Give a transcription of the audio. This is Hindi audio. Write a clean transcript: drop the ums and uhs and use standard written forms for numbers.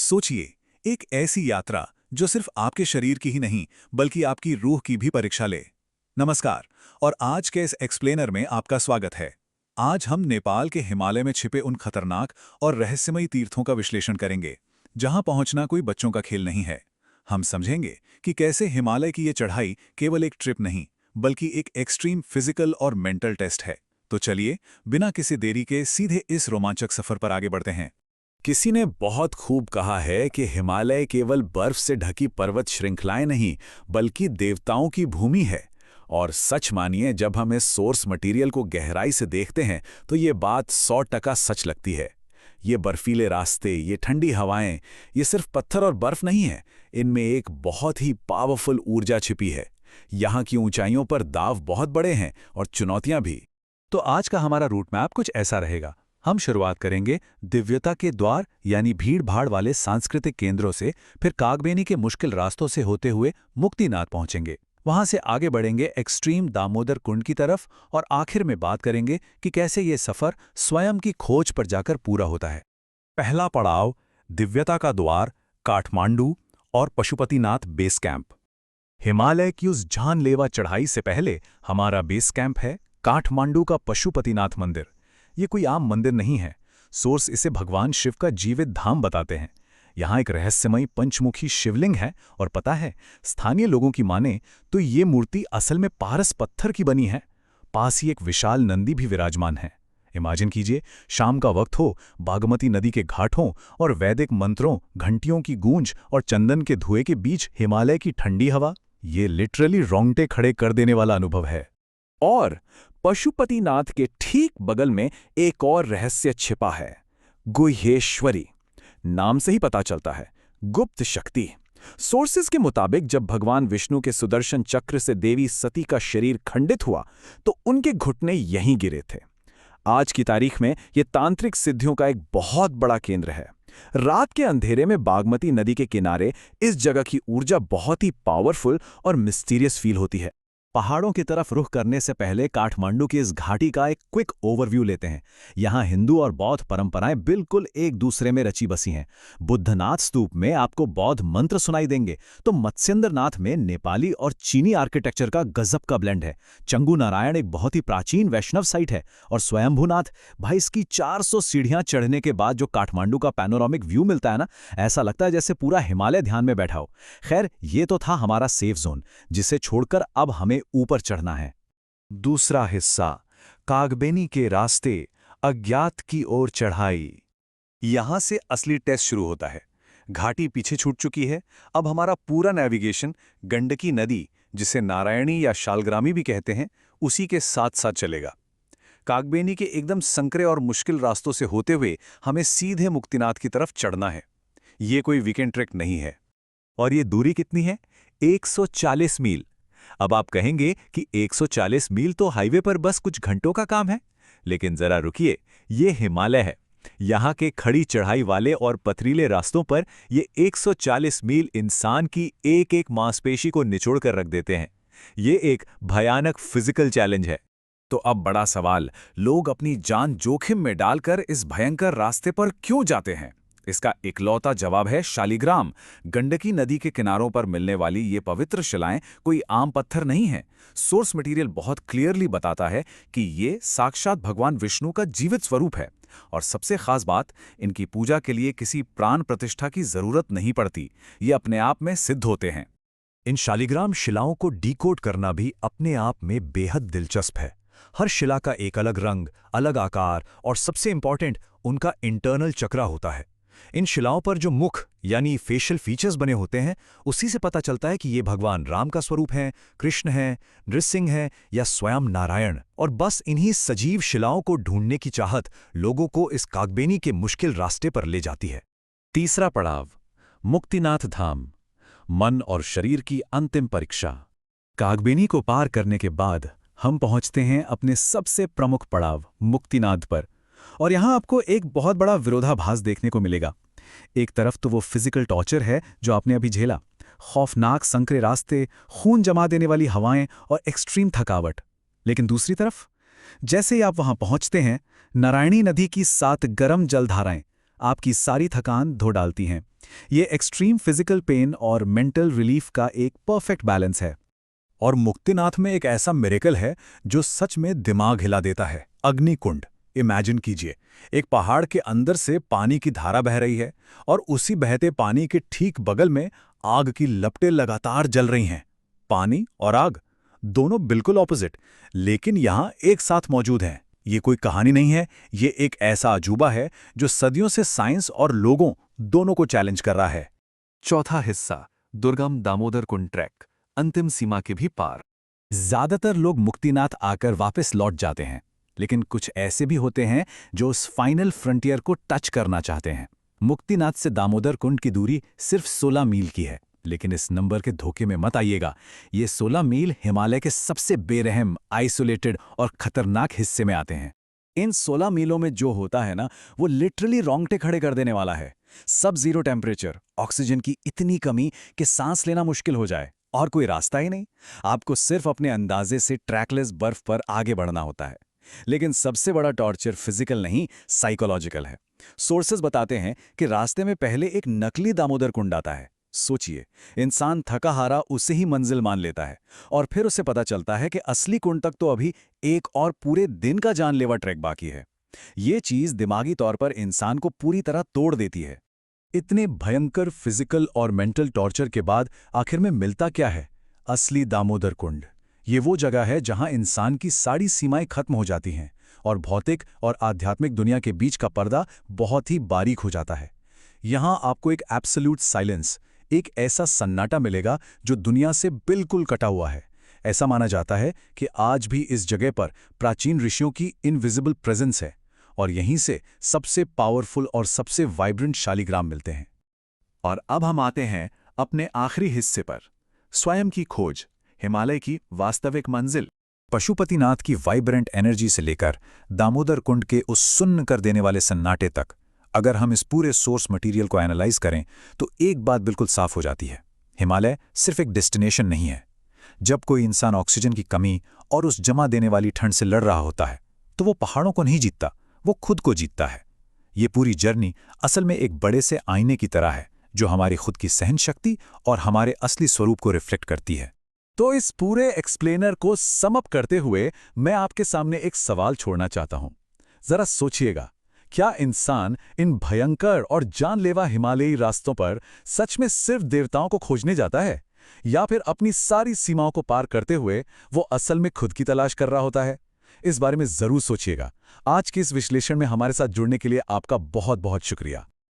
सोचिए, एक ऐसी यात्रा जो सिर्फ आपके शरीर की ही नहीं बल्कि आपकी रूह की भी परीक्षा ले। नमस्कार, और आज के इस एक्सप्लेनर में आपका स्वागत है। आज हम नेपाल के हिमालय में छिपे उन खतरनाक और रहस्यमयी तीर्थों का विश्लेषण करेंगे, जहां पहुंचना कोई बच्चों का खेल नहीं है। हम समझेंगे कि कैसे हिमालय की ये चढ़ाई केवल एक ट्रिप नहीं, बल्कि एक एक्सट्रीम फिजिकल और मेंटल टेस्ट है। तो चलिए, बिना किसी देरी के सीधे इस रोमांचक सफर पर आगे बढ़ते हैं। किसी ने बहुत खूब कहा है कि हिमालय केवल बर्फ से ढकी पर्वत श्रृंखलाएं नहीं, बल्कि देवताओं की भूमि है। और सच मानिए, जब हम इस सोर्स मटेरियल को गहराई से देखते हैं तो ये बात 100% सच लगती है। ये बर्फीले रास्ते, ये ठंडी हवाएं, ये सिर्फ पत्थर और बर्फ नहीं है, इनमें एक बहुत ही पावरफुल ऊर्जा छिपी है। यहाँ की ऊंचाइयों पर दाव बहुत बड़े हैं और चुनौतियां भी। तो आज का हमारा रूट मैप कुछ ऐसा रहेगा। हम शुरुआत करेंगे दिव्यता के द्वार यानी भीड़ भाड़ वाले सांस्कृतिक केंद्रों से, फिर कागबेनी के मुश्किल रास्तों से होते हुए मुक्तिनाथ पहुंचेंगे। वहां से आगे बढ़ेंगे एक्सट्रीम दामोदर कुंड की तरफ, और आखिर में बात करेंगे कि कैसे ये सफर स्वयं की खोज पर जाकर पूरा होता है। पहला पड़ाव दिव्यता का द्वार, काठमांडू और पशुपतिनाथ बेस कैंप। हिमालय की उस जानलेवा चढ़ाई से पहले हमारा बेस कैंप है काठमांडू का पशुपतिनाथ मंदिर। ये कोई आम मंदिर नहीं है। सोर्स इसे भगवान शिव का जीवित धाम बताते हैं। यहाँ एक रहस्यमयी पंचमुखी शिवलिंग है, और पता है, स्थानीय लोगों की माने तो ये मूर्ति असल में पारस पत्थर की बनी है। पास ही एक विशाल नंदी भी विराजमान है। इमेजिन कीजिए, शाम का वक्त हो, बागमती नदी के घाट हों और वैदिक मंत्रों, घंटियों की गूंज और चंदन के धुएं के बीच हिमालय की ठंडी हवा। ये लिटरली रोंगटे खड़े कर देने वाला अनुभव है। और पशुपतिनाथ के ठीक बगल में एक और रहस्य छिपा है, गुह्येश्वरी। नाम से ही पता चलता है, गुप्त शक्ति। सोर्सेस के मुताबिक जब भगवान विष्णु के सुदर्शन चक्र से देवी सती का शरीर खंडित हुआ तो उनके घुटने यहीं गिरे थे। आज की तारीख में यह तांत्रिक सिद्धियों का एक बहुत बड़ा केंद्र है। रात के अंधेरे में बागमती नदी के किनारे इस जगह की ऊर्जा बहुत ही पावरफुल और मिस्टीरियस फील होती है। पहाड़ों की तरफ रुख करने से पहले काठमांडू की इस घाटी का एक क्विक ओवरव्यू लेते हैं। यहाँ हिंदू और बौद्ध परंपराएं बिल्कुल एक दूसरे में रची बसी हैं। बुद्धनाथ स्तूप में आपको बौद्ध मंत्र सुनाई देंगे, तो मत्स्येंद्रनाथ में नेपाली और चीनी आर्किटेक्चर का गजब का ब्लेंड है। चंगू नारायण एक बहुत ही प्राचीन वैष्णव साइट है, और स्वयंभूनाथ, भाई, इसकी 400 सीढ़ियां चढ़ने के बाद जो काठमांडू का पैनोरामिक व्यू मिलता है ना, ऐसा लगता है जैसे पूरा हिमालय ध्यान में बैठा हो। खैर, ये तो था हमारा सेफ जोन, जिसे छोड़कर अब हमें ऊपर चढ़ना है। दूसरा हिस्सा, कागबेनी के रास्ते, अज्ञात की ओर चढ़ाई। यहां से असली टेस्ट शुरू होता है। घाटी पीछे छूट चुकी है। अब हमारा पूरा नेविगेशन गंडकी नदी, जिसे नारायणी या शालग्रामी भी कहते हैं, उसी के साथ साथ चलेगा। कागबेनी के एकदम संकरे और मुश्किल रास्तों से होते हुए हमें सीधे मुक्तिनाथ की तरफ चढ़ना है। ये कोई वीकेंड ट्रैक नहीं है। और ये दूरी कितनी है? 140 मील। अब आप कहेंगे कि 140 मील तो हाईवे पर बस कुछ घंटों का काम है, लेकिन जरा रुकिए, ये हिमालय है। यहाँ के खड़ी चढ़ाई वाले और पथरीले रास्तों पर ये 140 मील इंसान की एक एक मांसपेशी को निचोड़ कर रख देते हैं। ये एक भयानक फिजिकल चैलेंज है। तो अब बड़ा सवाल, लोग अपनी जान जोखिम में डालकर इस भयंकर रास्ते पर क्यों जाते हैं? इसका इकलौता जवाब है शालिग्राम। गंडकी नदी के किनारों पर मिलने वाली ये पवित्र शिलाएं कोई आम पत्थर नहीं है। सोर्स मटेरियल बहुत क्लियरली बताता है कि ये साक्षात भगवान विष्णु का जीवित स्वरूप है। और सबसे खास बात, इनकी पूजा के लिए किसी प्राण प्रतिष्ठा की जरूरत नहीं पड़ती। ये अपने आप में सिद्ध होते हैं। इन शालिग्राम शिलाओं को डिकोड करना भी अपने आप में बेहद दिलचस्प है। हर शिला का एक अलग रंग, अलग आकार, और सबसे इंपॉर्टेंट, उनका इंटरनल चक्रा होता है। इन शिलाओं पर जो मुख यानी फेशियल फीचर्स बने होते हैं, उसी से पता चलता है कि ये भगवान राम का स्वरूप है, कृष्ण है, नृसिंह है, या स्वयं नारायण। और बस इन्हीं सजीव शिलाओं को ढूंढने की चाहत लोगों को इस कागबेनी के मुश्किल रास्ते पर ले जाती है। तीसरा पड़ाव, मुक्तिनाथ धाम, मन और शरीर की अंतिम परीक्षा। कागबेनी को पार करने के बाद हम पहुंचते हैं अपने सबसे प्रमुख पड़ाव मुक्तिनाथ पर। और यहां आपको एक बहुत बड़ा विरोधाभास देखने को मिलेगा। एक तरफ तो वो फिजिकल टॉर्चर है जो आपने अभी झेला, खौफनाक संकरे रास्ते, खून जमा देने वाली हवाएं और एक्सट्रीम थकावट। लेकिन दूसरी तरफ, जैसे ही आप वहां पहुंचते हैं, नारायणी नदी की 7 गर्म जलधाराएं आपकी सारी थकान धो डालती हैं। ये एक्सट्रीम फिजिकल पेन और मेंटल रिलीफ का एक परफेक्ट बैलेंस है। और मुक्तिनाथ में एक ऐसा मिरेकल है जो सच में दिमाग हिला देता है। अग्निकुंड। इमेजिन कीजिए, एक पहाड़ के अंदर से पानी की धारा बह रही है और उसी बहते पानी के ठीक बगल में आग की लपटें लगातार जल रही हैं। पानी और आग दोनों बिल्कुल ऑपोजिट, लेकिन यहां एक साथ मौजूद हैं। ये कोई कहानी नहीं है, ये एक ऐसा अजूबा है जो सदियों से साइंस और लोगों दोनों को चैलेंज कर रहा है। चौथा हिस्सा, दुर्गम दामोदर कुंड ट्रैक, अंतिम सीमा के भी पार। ज्यादातर लोग मुक्तिनाथ आकर वापस लौट जाते हैं, लेकिन कुछ ऐसे भी होते हैं जो उस फाइनल फ्रंटियर को टच करना चाहते हैं। मुक्तिनाथ से दामोदर कुंड की दूरी सिर्फ 16 मील की है, लेकिन इस नंबर के धोखे में मत आइएगा। ये 16 मील हिमालय के सबसे बेरहम, आइसोलेटेड और खतरनाक हिस्से में आते हैं। इन 16 मीलों में जो होता है ना, वो लिटरली रोंगटे खड़े कर देने वाला है। सब जीरो टेम्परेचर, ऑक्सीजन की इतनी कमी कि सांस लेना मुश्किल हो जाए, और कोई रास्ता ही नहीं। आपको सिर्फ अपने अंदाजे से ट्रैकलेस बर्फ पर आगे बढ़ना होता है। लेकिन सबसे बड़ा टॉर्चर फिजिकल नहीं, साइकोलॉजिकल है। सोर्सेज बताते हैं कि रास्ते में पहले एक नकली दामोदर कुंड आता है। सोचिए, इंसान थका हारा उसे ही मंजिल मान लेता है, और फिर उसे पता चलता है कि असली कुंड तक तो अभी एक और पूरे दिन का जानलेवा ट्रैक बाकी है। ये चीज दिमागी तौर पर इंसान को पूरी तरह तोड़ देती है। इतने भयंकर फिजिकल और मेंटल टॉर्चर के बाद आखिर में मिलता क्या है? असली दामोदर कुंड। ये वो जगह है जहां इंसान की सारी सीमाएं खत्म हो जाती हैं और भौतिक और आध्यात्मिक दुनिया के बीच का पर्दा बहुत ही बारीक हो जाता है। यहां आपको एक एब्सोल्यूट साइलेंस, एक ऐसा सन्नाटा मिलेगा जो दुनिया से बिल्कुल कटा हुआ है। ऐसा माना जाता है कि आज भी इस जगह पर प्राचीन ऋषियों की इनविजिबल प्रेजेंस है, और यहीं से सबसे पावरफुल और सबसे वाइब्रेंट शालिग्राम मिलते हैं। और अब हम आते हैं अपने आखिरी हिस्से पर, स्वयं की खोज, हिमालय की वास्तविक मंजिल। पशुपतिनाथ की वाइब्रेंट एनर्जी से लेकर दामोदर कुंड के उस सुन्न कर देने वाले सन्नाटे तक, अगर हम इस पूरे सोर्स मटेरियल को एनालाइज करें तो एक बात बिल्कुल साफ हो जाती है। हिमालय सिर्फ एक डेस्टिनेशन नहीं है। जब कोई इंसान ऑक्सीजन की कमी और उस जमा देने वाली ठंड से लड़ रहा होता है, तो वो पहाड़ों को नहीं जीतता, वो खुद को जीतता है। ये पूरी जर्नी असल में एक बड़े से आईने की तरह है, जो हमारी खुद की सहन शक्ति और हमारे असली स्वरूप को रिफ्लेक्ट करती है। तो इस पूरे एक्सप्लेनर को सम अप करते हुए मैं आपके सामने एक सवाल छोड़ना चाहता हूं। जरा सोचिएगा, क्या इंसान इन भयंकर और जानलेवा हिमालयी रास्तों पर सच में सिर्फ देवताओं को खोजने जाता है, या फिर अपनी सारी सीमाओं को पार करते हुए वो असल में खुद की तलाश कर रहा होता है? इस बारे में जरूर सोचिएगा। आज के इस विश्लेषण में हमारे साथ जुड़ने के लिए आपका बहुत बहुत शुक्रिया।